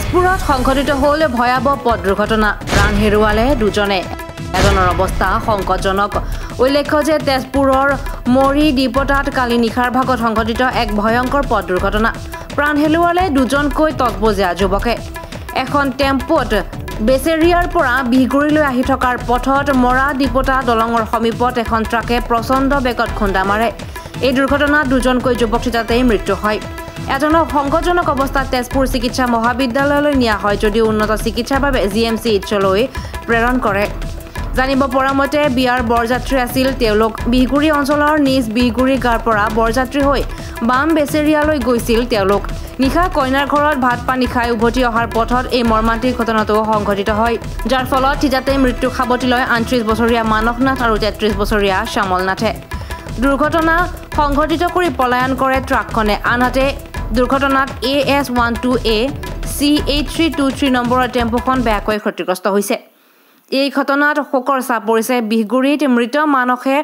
তেজপুৰত সংঘটিত হ'ল ভয়াবহ পথ দুৰ্ঘটনা প্ৰাণ হেৰুৱালে দুজনে এজনৰ অৱস্থা সংকটজনক উল্লেখ্য যে তেজপুৰৰ মৰি ডিপোটাত কালি নিশাৰ ভাগত সংঘটিত এক ভয়ংকৰ পথ দুৰ্ঘটনা প্ৰাণ হেৰুৱালে দুজনকৈ তৎপজীয়া যুৱকে এখন টেম্পোত বেচেৰিয়াৰ পৰা বিহগুৰিলৈ আহি থকাৰ পথত মৰা ডিপোটা দলঙৰ সমীপত এখন ট্ৰাকে প্ৰচণ্ড বেগত খুন্দা মাৰে এই দুৰ্ঘটনাত দুজনকৈ যুৱক থিতাতেই মৃত্যু হয় এজনক সংকটজনক অৱস্থাত তেজপুৰ চিকিৎসা মহাবিদ্যালয়লৈ নিয়া হয় যদিও উন্নত চিকিৎসাৰ বাবে জিএমচি ইচ্ছলৈ প্ৰেৰণ কৰে জানিব পৰা মতে বিয়াৰ বৰযাত্ৰী আছিল তেওঁলোক বিহগুৰি অঞ্চলৰ নিজ বিহগুৰি গাঁৱৰ পৰা বৰযাত্ৰী হৈ বাম বেচেৰিয়ালৈ গৈছিল তেওঁলোক নিশা কইনাৰ ঘৰত ভাত পানী খাই উভতি অহাৰ পথত এই মৰ্মান্তিক ঘটনাটো সংঘটিত হয় যাৰ ফলত থিতাতেই মৃত্যু সাৱটি লয় ৩৮ বছৰীয়া মানস নাথ আৰু ৩৩ বছৰীয়া শ্যামল নাথে দুৰ্ঘটনা সংঘটিত কৰি পলায়ন কৰে ট্ৰাকখনে আনহাতে দুৰ্ঘটনাত AS12A C8323 নম্বৰৰ টেম্পোখন বেয়াকৈ ক্ষতিগ্ৰস্ত হৈছে এই ঘটনাত শোকৰ চাপ পৰিছে বিহগুৰিত মৃত মানসে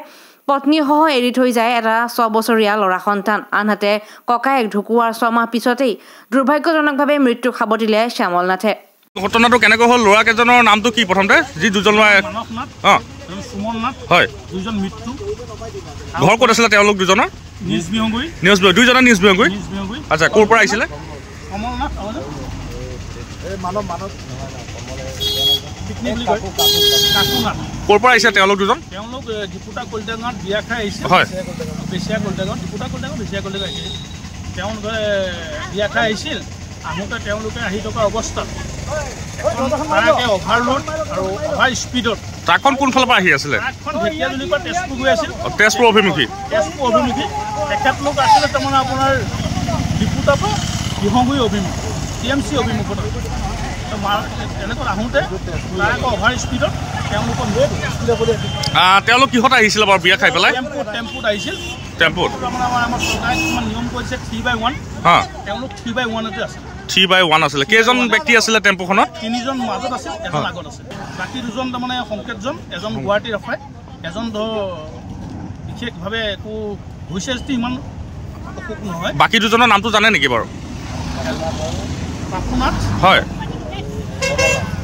পত্নীসহ এৰি থৈ যায় এটা 6 বছৰীয়া ল'ৰা সন্তান আনহাতে ককায়েক ঢুকুৱাৰ 6 মাহ পিছতেই দুৰ্ভাগ্যজনকভাৱে মৃত্যু সাৱটিলে শ্যামল নাথে ঘটনাটো কেনেকৈ হ'ল ল'ৰা কেইজনৰ নামটো কি প্ৰথমতে যি দুজন ল'ৰা সুমন নাথ হয় দুজন মৃত্যু ঘৰ ক'ত আছিলে তেওঁলোক দুজনৰ নিজ বিহগুৰি দুইজনৰ নিজ বিহগুৰি আচ্ছা ক'ৰ পৰা আহিছিলে কমল নাথ মানৱ পিকনিক বুলি কয় কাকুনাথ ক'ৰ পৰা আহিছে তেওঁলোক দুজন তেওঁলোক ডিপুটা কলিতাগাঁৱত বিয়া খাই আহিছে হয় বেচিয়া কলিতাগাঁৱত ডিপুটা কলিতাগাঁও বেচিয়া কলিতাগাঁও আহিছিল তেওঁলোকে বিয়া খাই আহিছিল আহোঁতে তেওঁলোকে আহি থকা অৱস্থাত অভাৰলোড আৰু অভাৰ স্পীডত ট্ৰাকখন কোনফালৰ পৰা আহি আছিলে ট্ৰাকখন ঢেকীয়াজুলিৰ পৰা তেজপুৰ গৈ আছিল তেজপুৰ অভিমুখী তেখেতলোক আছিলে তাৰমানে আপোনাৰ ডিপুটাৰ পৰা বিহগুৰি অভিমুখী TMC অভিমুখত এনেকৈ আহোঁতে ট্ৰাক অভাৰ স্পীডত তেওঁলোক কিহত আহিছিলে বাৰু বিয়া খাই পেলাই টেম্পুত আহিছিল টেম্পুত আমাৰ চৰকাৰে কিছুমান নিয়ম কৰিছে 3/1 তেওঁলোক 3/1 আছিল 3/1 আছিলে কেইজন ব্যক্তি আছিলে টেম্পুখনত তিনিজন মাজত আছিল এজন আগত আছিল বাকী দুজন তাৰমানে সংকেতজন এজন গুৱাহাটীৰ ৰখাই এজন বিশেষভাৱে একো হৈছে যদি ইমান অসুখ নহয় বাকী দুজনৰ নামটো জানে নেকি বাৰু পাপুনাথ হয়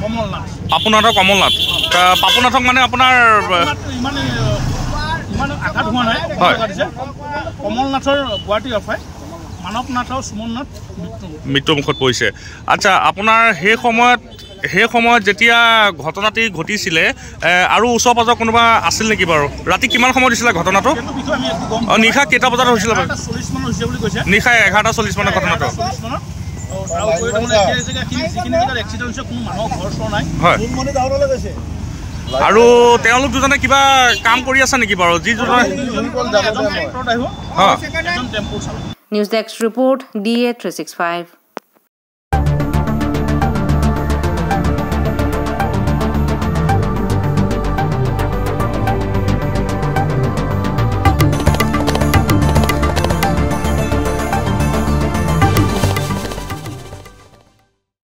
কমলনাথ কমলনাথ পাপুনাথক মানে আপোনাৰ ইমান আঘাত হোৱা নাই কমলনাথৰ গুৱাহাটী ৰখাই মানৱ নাথ আৰু সুমন নাথ মৃত্যুমুখত পৰিছে আচ্ছা আপোনাৰ সেই সময়ত যেতিয়া ঘটনাটি ঘটিছিলে আৰু ওচৰ পাজৰ কোনোবা আছিল নেকি বাৰু ৰাতি কিমান সময়ত দিছিলে ঘটনাটো নিশা কেইটা বজাত হৈছিলে নিশা 11:40 মানৰ ঘটনাটো আৰু তেওঁলোক দুজনে কিবা কাম কৰি আছে নেকি বাৰু যি নিউজ ডেস্ক ৰিপোৰ্ট DA 365